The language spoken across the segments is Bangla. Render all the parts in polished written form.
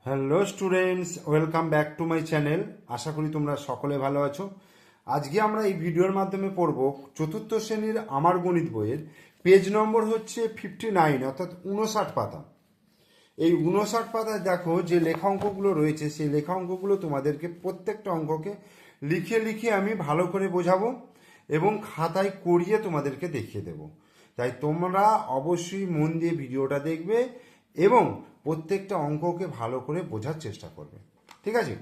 Hello students, welcome back to my channel. আশা করি তোমরা সকলে ভালো আছো। আজকে আমরা এই ভিডিওর মাধ্যমে পড়ব চতুর্থ শ্রেণীর আমার গণিত বইয়ের পেজ নম্বর হচ্ছে 59, অর্থাৎ 59 পাতা। এই 59 পাতায় দেখো যে লেখা অঙ্কগুলো রয়েছে, সেই লেখা অঙ্কগুলো তোমাদেরকে প্রত্যেকটা অঙ্ককে লিখে লিখে আমি ভালো করে বোঝাবো এবং খাতায় করিয়ে তোমাদেরকে দেখিয়ে দেব। তাই তোমরা অবশ্যই মন দিয়ে ভিডিওটা দেখবে এবং প্রত্যেকটা অঙ্ককে ভালো করে বোঝার চেষ্টা করবে। ঠিক আছে,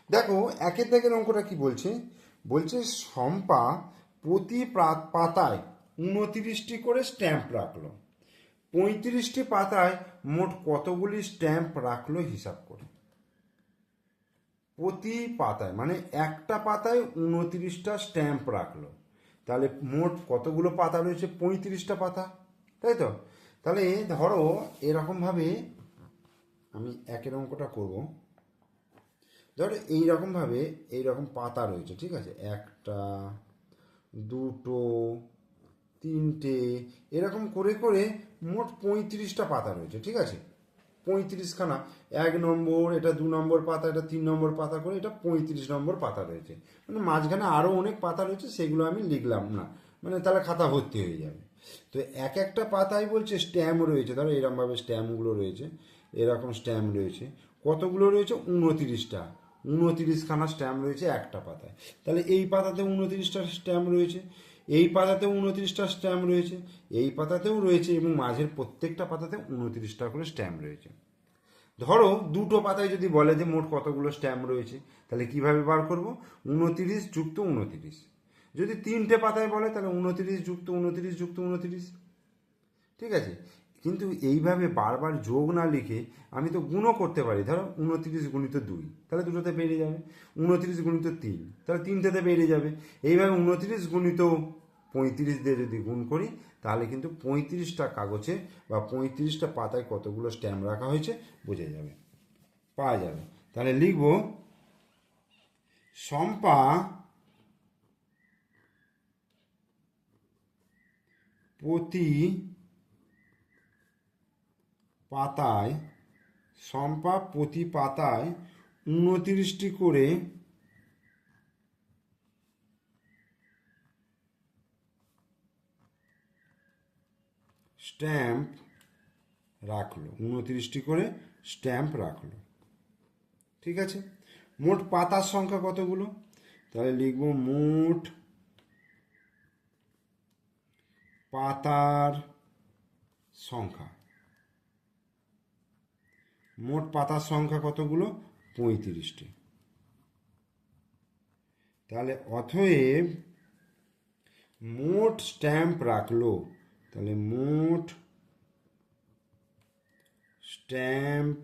দেখো একের দাগের অঙ্কটা কি বলছে। বলছে শম্পা প্রতি পাতায় 29টি করে স্ট্যাম্প রাখলো। 35টি পাতায় মোট কতগুলি স্ট্যাম্প রাখলো হিসাব করে। প্রতি পাতায় মানে একটা পাতায় 29টা স্ট্যাম্প রাখলো, তাহলে মোট কতগুলো পাতা রয়েছে? 35টা পাতা, তাই তো? তাহলে ধরো এরকমভাবে আমি একের অঙ্কটা করব। ধরো এইরকমভাবে এইরকম পাতা রয়েছে, ঠিক আছে? একটা, দুটো, তিনটে, এরকম করে করে মোট 35টা পাতা রয়েছে, ঠিক আছে? 35খানা, 1 নম্বর, এটা 2 নম্বর পাতা, এটা 3 নম্বর পাতা করে এটা 35 নম্বর পাতা রয়েছে। মানে মাঝখানে আরও অনেক পাতা রয়েছে, সেগুলো আমি লিখলাম না, মানে তাহলে খাতা ভর্তি হয়ে যাবে। তো এক একটা পাতায় বলছে স্ট্যাম্প রয়েছে, ধরো এরকমভাবে স্ট্যাম্পগুলো রয়েছে, এরকম স্ট্যাম্প রয়েছে। কতগুলো রয়েছে? 29টা। 29খানা স্ট্যাম্প রয়েছে একটা পাতায়। তাহলে এই পাতাতে 29টা স্ট্যাম্প রয়েছে, এই পাতাতেও 29টা স্ট্যাম্প রয়েছে, এই পাতাতেও রয়েছে, এবং মাঝের প্রত্যেকটা পাতাতে 29টা করে স্ট্যাম্প রয়েছে। ধরো দুটো পাতায় যদি বলে যে মোট কতগুলো স্ট্যাম্প রয়েছে, তাহলে কিভাবে বার করব? 29 যুক্ত 29। যদি তিনটে পাতায় বলে তাহলে 29 যুক্ত 29 যুক্ত 29, ঠিক আছে? কিন্তু এইভাবে বারবার যোগ না লিখে আমি তো গুণও করতে পারি। ধরো 29 গুণিত 2, তাহলে দুটোতে বেরিয়ে যাবে। 29 গুণিত 3, তাহলে তিনটেতে বেরিয়ে যাবে। এইভাবে 29 গুণিত 35 দিয়ে যদি গুণ করি, তাহলে কিন্তু 35টা কাগজে বা 35টা পাতায় কতগুলো স্ট্যাম্প রাখা হয়েছে বোঝা যাবে, পাওয়া যাবে। তাহলে লিখব শম্পা প্রতি পাতায়, শম্পা প্রতি পাতায় 29টি করে স্ট্যাম্প রাখলো। 29টি করে স্ট্যাম্প রাখলো, ঠিক আছে? মোট পাতার সংখ্যা কতগুলো? তাহলে লিখব মোট পাতার সংখ্যা। মোট পাতার সংখ্যা কতগুলো? 35টি। তাহলে অতএব মোট স্ট্যাম্প রাখলো, তাহলে মোট স্ট্যাম্প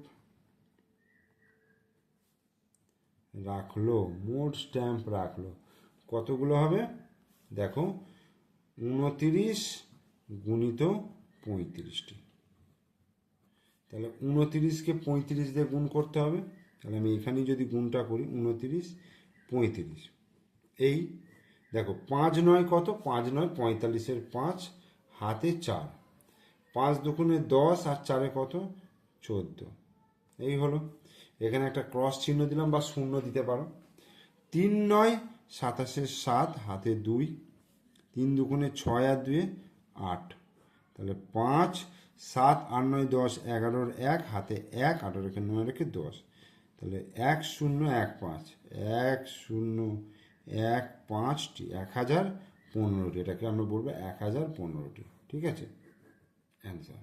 রাখলো, মোট স্ট্যাম্প রাখলো কতগুলো হবে? দেখো 29 গুণিত 35টি। তাহলে 29কে 35 দিয়ে গুণ করতে হবে। তাহলে আমি এখানে যদি গুণটা করি 29 35, এই দেখো 5 9 কত? 5 9 45-এর 5, হাতে 4, 5 দুগুণে 10 আর 4-এ কত? 14। এই হলো। এখানে একটা ক্রস চিহ্ন দিলাম বা শূন্য দিতে পারো। 3 9 27-এর 7, হাতে 2, 3 দুগুণে 6 আর 2-এ 8, তাহলে 5 7 8 9 10 11-এর 1, হাতে 1, 18 রেখে 9 রেখে 10, তাহলে 1 0 1 5 1 0 1 5টি 1015টি, এটাকে আমরা বলবো 1015টি, ঠিক আছে? অ্যান্সার।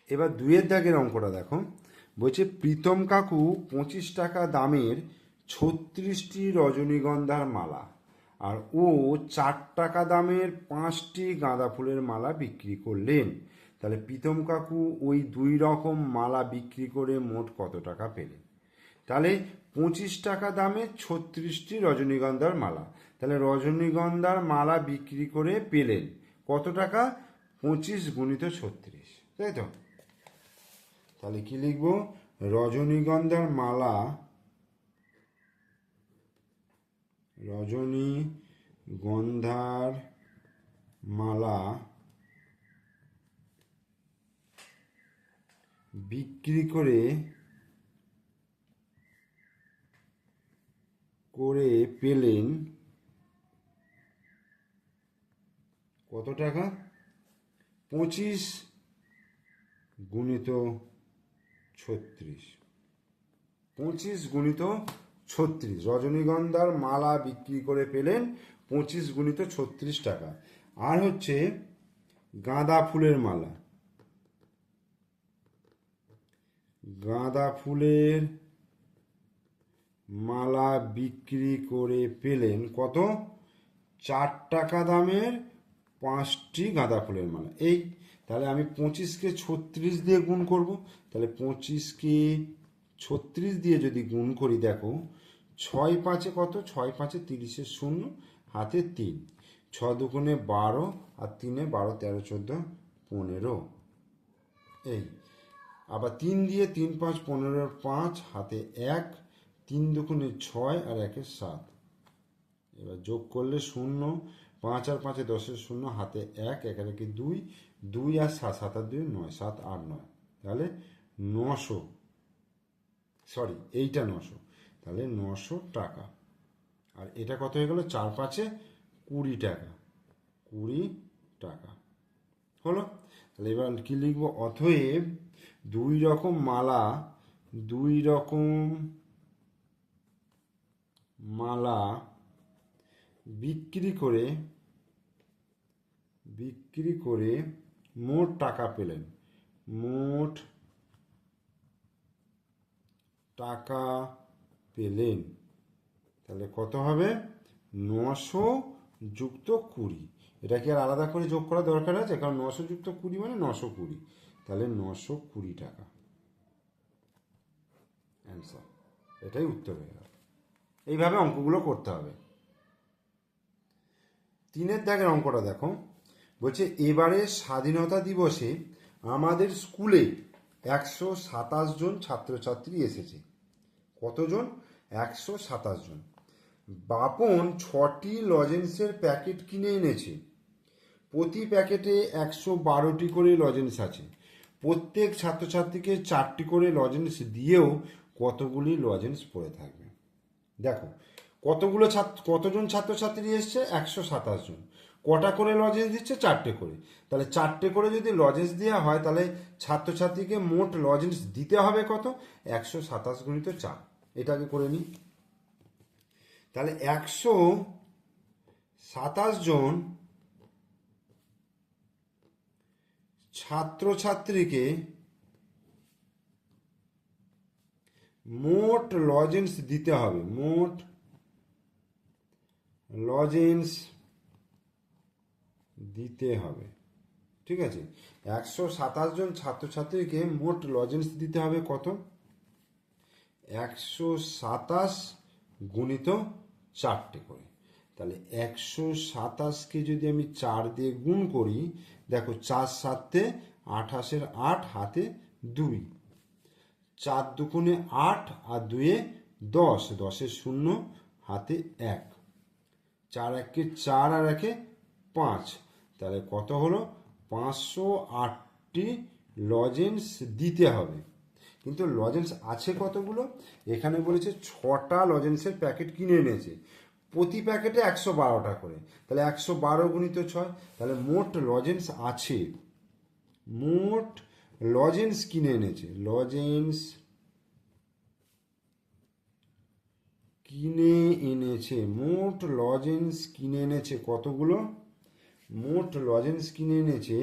এবার 2-এর দাগের অঙ্কটা দেখো। বলছে প্রীতম কাকু 25 টাকা দামের 36টি রজনীগন্ধার মালা আর ও 4 টাকা দামের 5টি গাঁদা ফুলের মালা বিক্রি করলেন। তাহলে প্রীতম কাকু ওই 2 রকম মালা বিক্রি করে মোট কত টাকা পেলেন? তাহলে 25 টাকা দামে 36টি রজনীগন্ধার মালা, তাহলে রজনীগন্ধার মালা বিক্রি করে পেলেন কত টাকা? 25 গুণিত 36, তাই তো? তাহলে কি লিখব? রজনীগন্ধার মালা, রজনীগন্ধার মালা বিক্রি করে পেলেন কত টাকা? 25 গুণিত 36। 25 গুণিত 36। রজনীগন্ধার মালা বিক্রি করে পেলেন 25 গুণিত 36 টাকা। আর হচ্ছে গাঁদা ফুলের মালা, গাঁদা ফুলের মালা বিক্রি করে পেলেন কত? 4 টাকা দামের 5টি গাঁদা ফুলের মালা। এই তাহলে আমি 25কে 36 দিয়ে গুণ করব। তাহলে 25কে 36 দিয়ে যদি গুণ করি, দেখো 6 5-এ কত? 6 5-এ 30-এর 0, হাতে 3, 6 দুগুণে 12 আর 3-এ 12 13 14 15। এই আবার 3 দিয়ে 3 5 15-এর 5, হাতে 1, 3 দুগুণে 6 আর 1-এ 7। এবার যোগ করলে 0, 5 আর 5-এ 10-এর 0, হাতে 1, 1 আর 1-এ 2, 2 আর 7, 7 আর 2 9, 7 8 9। তাহলে 900, সরি এইটা 900, তাহলে 900 টাকা। আর এটা কত হয়ে গেল? 4 5-এ 20 টাকা, 20 টাকা হলো। তাহলে এবার কি লিখবো? অতএব 2 রকম মালা, 2 রকম মালা বিক্রি করে মোট টাকা পেলেন, মোট টাকা পেলেন। তাহলে কত হবে? 900 যুক্ত 20। এটা কি আর আলাদা করে যোগ করা দরকার আছে? কারণ 900 যুক্ত 20 মানে 920। তাহলে 920 টাকা অ্যান্সার। এটাই উত্তর হয়ে গেল। এইভাবে অঙ্কগুলো করতে হবে। 3-এর দাগের অঙ্কটা দেখো, বলছে এবারে স্বাধীনতা দিবসে আমাদের স্কুলে 127 জন ছাত্রছাত্রী এসেছে। কতজন? 127 জন। বাপন 6টি লজেন্সের প্যাকেট কিনে এনেছে। প্রতি প্যাকেটে 112টি করে লজেন্স আছে। প্রত্যেক ছাত্রছাত্রীকে 4টি করে লজেন্স দিয়েও কতগুলি লজেন্স পড়ে থাকবে? দেখো কতজন ছাত্রছাত্রী এসছে? 127 জন। কটা করে লজেন্স দিচ্ছে? 4টে করে। তাহলে 4টে করে যদি লজেন্স দেওয়া হয়, তাহলে ছাত্রছাত্রীকে মোট লজেন্স দিতে হবে কত? 127 গুণিত 4। এটাকে করে নিই। তাহলে 127 জন ছাত্রছাত্রীকে মোট লজেন্স দিতে হবে, মোট লজেন্স দিতে হবে। ঠিক আছে, 127 জন ছাত্রছাত্রীকে মোট লজেন্স দিতে হবে কত? 127 গুণিত 4টে করে। তাহলে 127কে যদি আমি 4 দিয়ে গুণ করি, দেখো 4 7-এ 28-এর 8, হাতে 2, 4 দুগুণে 8 আর 2-এ 10, 10-এর 0, হাতে 1, 4 1-এ 4 আর 1-এ 5। তাহলে কত হলো? 508টি লজেন্স দিতে হবে। কিন্তু লজেন্স আছে কতগুলো? এখানে বলেছে 6টা লজেন্সের প্যাকেট কিনে এনেছে। প্রতি প্যাকেটে 112টা করে। তাহলে 112 গুণিত 6। তাহলে মোট লজেন্স আছে, মোট লজেন্স কিনে এনেছে, লজেন্স কিনে এনেছে, মোট লজেন্স কিনে এনেছে কতগুলো? মোট লজেন্স কিনে এনেছে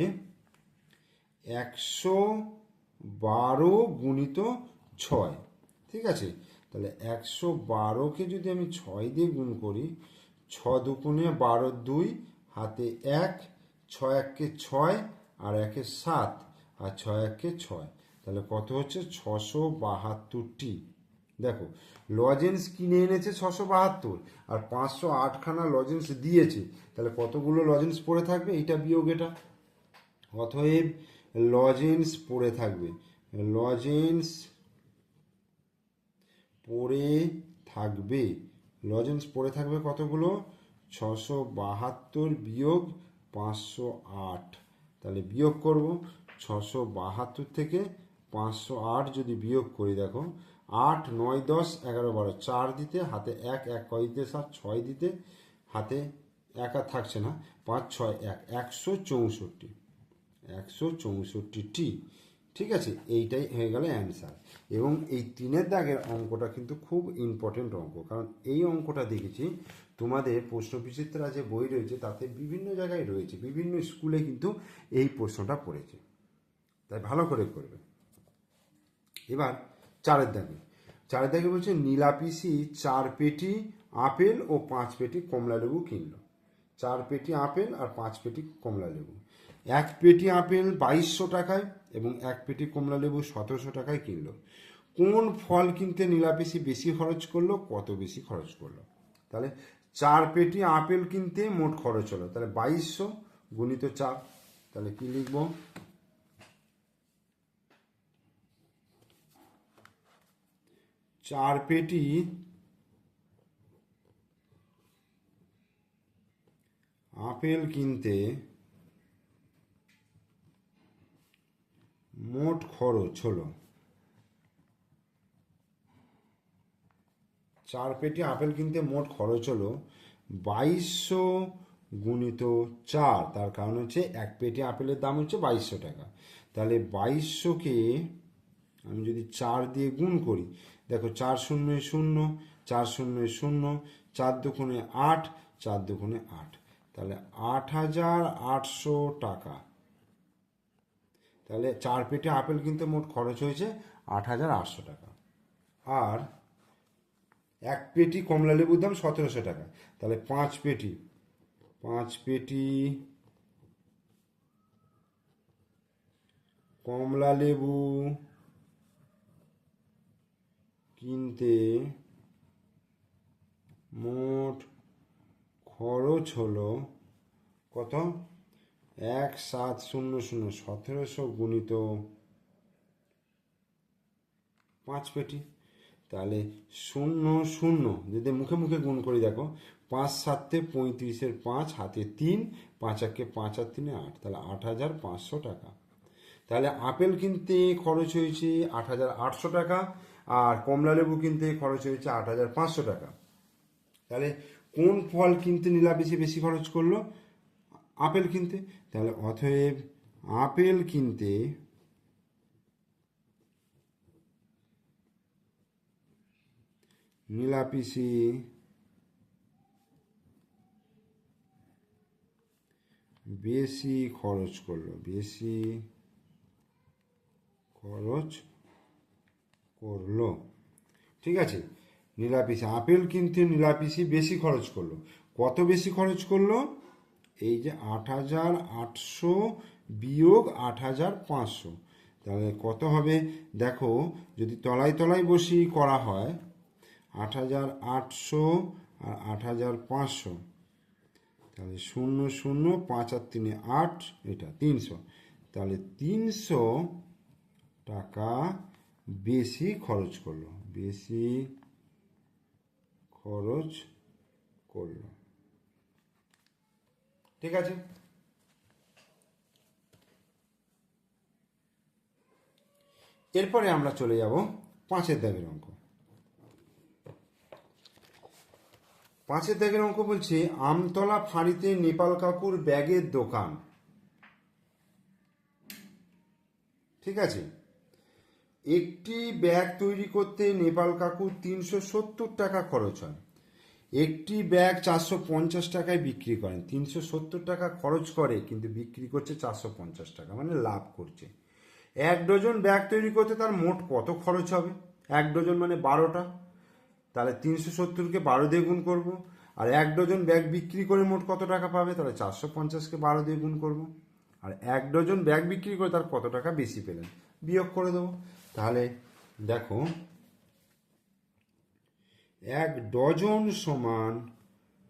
112 গুণিত 6। ঠিক আছে, তাহলে 112কে যদি আমি 6 দিয়ে গুণ করি, 6 দুগুণে 12 2, হাতে 1, 6 1-কে 6 আর 1-এ 7 আর 6 1-কে 6। তাহলে কত হচ্ছে? 672টি। দেখো লজেন্স কিনে এনেছে 672, আর 508খানা লজেন্স দিয়েছে। তাহলে কতগুলো লজেন্স পড়ে থাকবে? এইটা বিয়োগ এটা। অতএব লজেন্স পড়ে থাকবে, লজেন্স পড়ে থাকবে, লজেন্স পড়ে থাকবে কতগুলো? 672 বিয়োগ 508। তাহলে বিয়োগ করব, 672 থেকে 508 যদি বিয়োগ করি, দেখো 8 9 10 11 12, 4 দিতে হাতে 1 1 কয় দিতে 7, 6 দিতে হাতে 1 আর থাকছে না, 5 6 1 164, 164টি। ঠিক আছে, এইটাই হয়ে গেল অ্যান্সার। এবং এই 3-এর দাগের অঙ্কটা কিন্তু খুব ইম্পর্টেন্ট অঙ্ক, কারণ এই অঙ্কটা দেখেছি তোমাদের প্রশ্নবিচিত্রা যে বই রয়েছে তাতে বিভিন্ন জায়গায় রয়েছে, বিভিন্ন স্কুলে কিন্তু এই প্রশ্নটা পড়েছে, তাই ভালো করে করবে। এবার 4-এর দাগে বলছে নীলাপিসি 4 পেটি আপেল ও 5 পেটি কমলা লেবু কিনলো। 4 পেটি আপেল আর 5 পেটি কমলা লেবু। 1 পেটি আপেল 2200 টাকায় এবং 1 পেটি কমলা লেবু 1700 টাকায় কিনলো। কোন ফল কিনতে নীলাপিসি বেশি খরচ করলো, কত বেশি খরচ করলো? তাহলে 4 পেটি আপেল কিনতে মোট খরচ হলো, তাহলে 2200 গুণিত 4, তাহলে কি লিখবো? 4 পেটি আপেল কিনতে মোট খরচ হলো, 4 পেটি আপেল কিনতে মোট খরচ হলো 2200 গুণিত 4, তার কারণ হচ্ছে 1 পেটি আপেলের দাম হচ্ছে 2200 টাকা। তাহলে 2200কে আমি যদি 4 দিয়ে গুণ করি, দেখো 4 শূন্য 0, 4 শূন্য 0, 4 দুগুণে 8, 4 দুগুণে 8, তাহলে 8800 টাকা। তাহলে 4 পেটি আপেল কিনতে মোট খরচ হয়েছে 8800 টাকা। আর 1 পেটি কমলা লেবুর দাম 1700 টাকা, তাহলে 5 পেটি কমলা লেবু কিনতে মোট খরচ হলো কত? 1700, 1700 গুণিত 5 পেটি, তাহলে 00, যদি মুখে মুখে গুণ করি, দেখো 5 7 35, 5 হাতে 3, 5 1 5 আর 3 8, তাহলে 8500 টাকা। তাহলে আপেল কিনতে খরচ হয়েছে 8800 টাকা আর কমলা লেবু কিনতে খরচ হয়েছে 8500 টাকা। তাহলে কোন ফল কিনতে নীলাপিসি বেশি খরচ করলো? আপেল কিনতে। তাহলে অতএব আপেল কিনতে নীলাপিসি বেশি খরচ করলো, ঠিক আছে। নীলাপিসি আপেল কিনতে নীলাপিসি বেশি খরচ করলো। কত বেশি খরচ করলো? এই যে 8800 বিয়োগ 8500, তাহলে কত হবে? দেখো যদি তলায় তলায় বসি করা হয়, 8800 আর 8500, তাহলে 00, 5 আর 3 8, এটা 300, তাহলে 300 টাকা বেশি খরচ করলো, ঠিক আছে। এরপরে আমরা চলে যাব 5-এর দাগের অঙ্ক। 5-এর দাগের অঙ্ক বলছে আমতলা ফাঁড়িতে নেপাল কাকুর ব্যাগের দোকান। ঠিক আছে, একটি ব্যাগ তৈরি করতে নেপাল কাকুর 370 টাকা খরচ হয়। একটি ব্যাগ 450 টাকায় বিক্রি করেন। 370 টাকা খরচ করে কিন্তু বিক্রি করছে 450 টাকা, মানে লাভ করছে। 1 ডজন ব্যাগ তৈরি করতে তার মোট কত খরচ হবে? 1 ডজন মানে 12টা, তাহলে 370কে 12 দিয়ে গুণ করবো। আর 1 ডজন ব্যাগ বিক্রি করে মোট কত টাকা পাবে? তাহলে 450কে 12 দিয়ে গুণ করবো। আর 1 ডজন ব্যাগ বিক্রি করে তার কত টাকা বেশি পেলেন বিয়োগ করে দেবো। তাহলে দেখো 1 ডজন সমান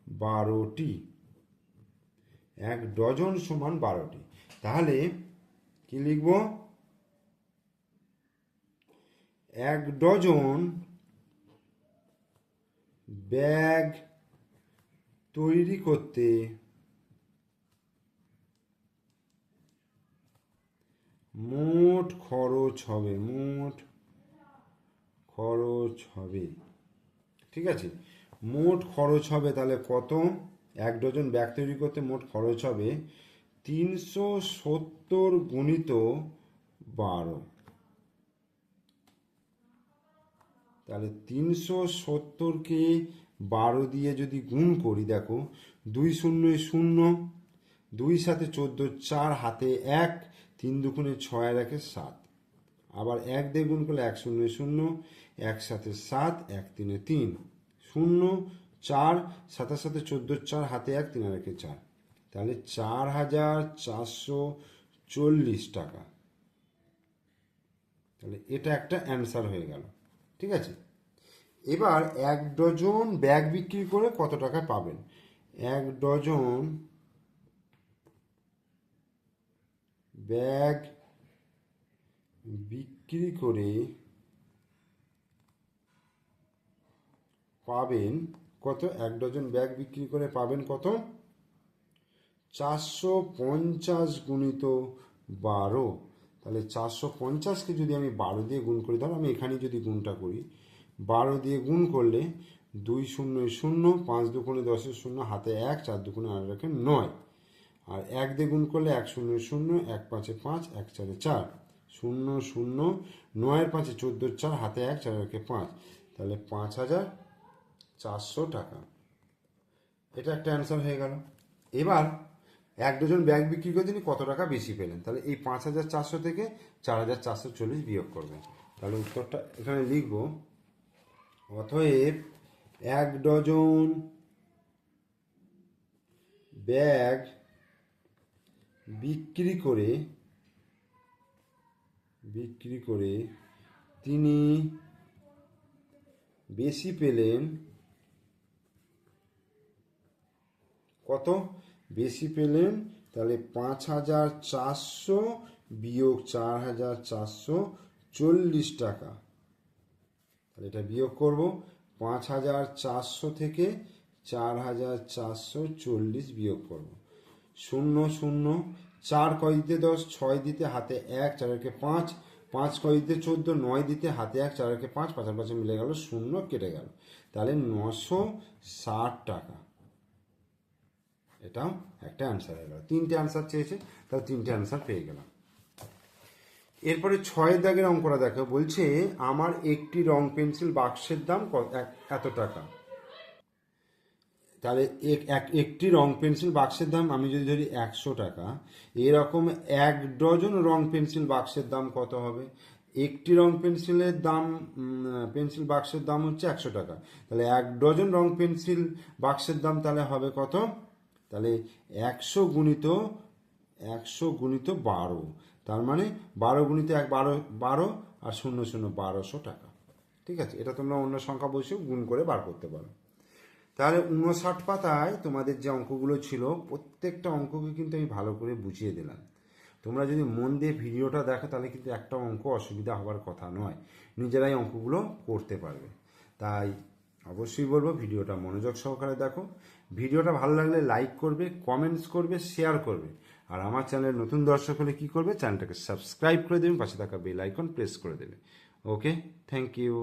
12টি, 1 ডজন সমান 12টি। তাহলে কি লিখব? 1 ডজন ব্যাগ তৈরি করতে মোট খরচ হবে, ঠিক আছে, মোট খরচ হবে তাহলে কত? 1 ডজন ব্যাগ তৈরি করতে মোট খরচ হবে 370 গুণিত 12। তাহলে 370কে 12 দিয়ে যদি গুণ করি, দেখো 2 শূন্য 0, 2 সাথে 14, 4 হাতে 1, 3 দুগুণে 6 আর 1 7, আবার 1 দিয়ে গুণ করলে 1 শূন্য 0, 1 সাথে 7, 1 3 3, 0 4, 7 সাথে 14, 4 হাতে 1, 3 আর 1 4, তাহলে 4440 টাকা। তাহলে এটা একটা অ্যান্সার হয়ে গেল, ঠিক আছে। এবার 1 ডজন ব্যাগ বিক্রি করে কত টাকা পাবেন? 1 ডজন ব্যাগ বিক্রি করে পাবেন কত? 1 ডজন ব্যাগ বিক্রি করে পাবেন কত? 450 গুণিত 12। তাহলে 450কে যদি আমি 12 দিয়ে গুণ করি, ধরো আমি এখানে যদি গুণটা করি, 12 দিয়ে গুণ করলে 2 শূন্য 0, 5 দুগুণে 10 0, হাতে 1, 4 দুগুণে 8 রাখে 9, আর 1 দিয়ে গুণ করলে 1 শূন্য 0, 1 5 5, 1 4 4, 0 0, 9 5 14, 4 হাতে 1, 4 রাখে 5, তাহলে 5400 টাকা। এটা একটা অ্যান্সার হয়ে গেল। এবার 1 ডজন ব্যাগ বিক্রি করে তিনি কত টাকা বেশি পেলেন? তাহলে এই 5400 থেকে 4440 বিয়োগ করবেন। তাহলে উত্তরটা এখানে লিখব, অতএব 1 ডজন ব্যাগ বিক্রি করে তিনি বেশি পেলেন কত? বেশি পেলেন তাহলে 5400 বিয়োগ 4440 টাকা। তাহলে এটা বিয়োগ করব, 5400 থেকে 4440 বিয়োগ করব। 0 0, 4 কয় দিতে 10, 6 দিতে হাতে 1, 4 একে 5, 5 কয় দিতে 14, 9 দিতে হাতে 1, 4 একে 5, 5 আর 5 মিলে গেল, 0 কেটে গেল, তাহলে 960 টাকা। এটাও একটা অ্যান্সার হয়ে গেল। 3টে অ্যান্সার চেয়েছে, তাহলে 3টে অ্যান্সার পেয়ে গেলাম। এরপরে 6 দাগের অঙ্কটা দেখো, বলছে আমার একটি রং পেন্সিল বাক্সের দাম এত টাকা। তাহলে একটি রং পেন্সিল বাক্সের দাম আমি যদি ধরি 100 টাকা, এরকম 1 ডজন রং পেন্সিল বাক্সের দাম কত হবে? একটি রং পেন্সিলের দাম, পেন্সিল বাক্সের দাম হচ্ছে 100 টাকা, তাহলে 1 ডজন রং পেন্সিল বাক্সের দাম তাহলে হবে কত? তাহলে 100 গুণিত 12, তার মানে 12 গুণিত 1 12 আর 0 0 1200 টাকা। ঠিক আছে, এটা তোমরা অন্য সংখ্যা বসেও গুণ করে বার করতে পারো। তাহলে 59 পাতায় তোমাদের যে অঙ্কগুলো ছিল, প্রত্যেকটা অঙ্ককে কিন্তু আমি ভালো করে বুঝিয়ে দিলাম। তোমরা যদি মন দিয়ে ভিডিওটা দেখো তাহলে কিন্তু একটা অঙ্ক অসুবিধা হওয়ার কথা নয়, নিজেরাই অঙ্কগুলো করতে পারবে। তাই অবশ্যই বলবো ভিডিওটা মনোযোগ সহকারে দেখো। ভিডিওটা ভালো লাগলে লাইক করবে, কমেন্টস করবে, শেয়ার করবে, আর আমার চ্যানেলের নতুন দর্শক হলে কী করবে, চ্যানেলটাকে সাবস্ক্রাইব করে দেবে, পাশে থাকা বেল আইকন প্রেস করে দেবে। ওকে, থ্যাংক ইউ।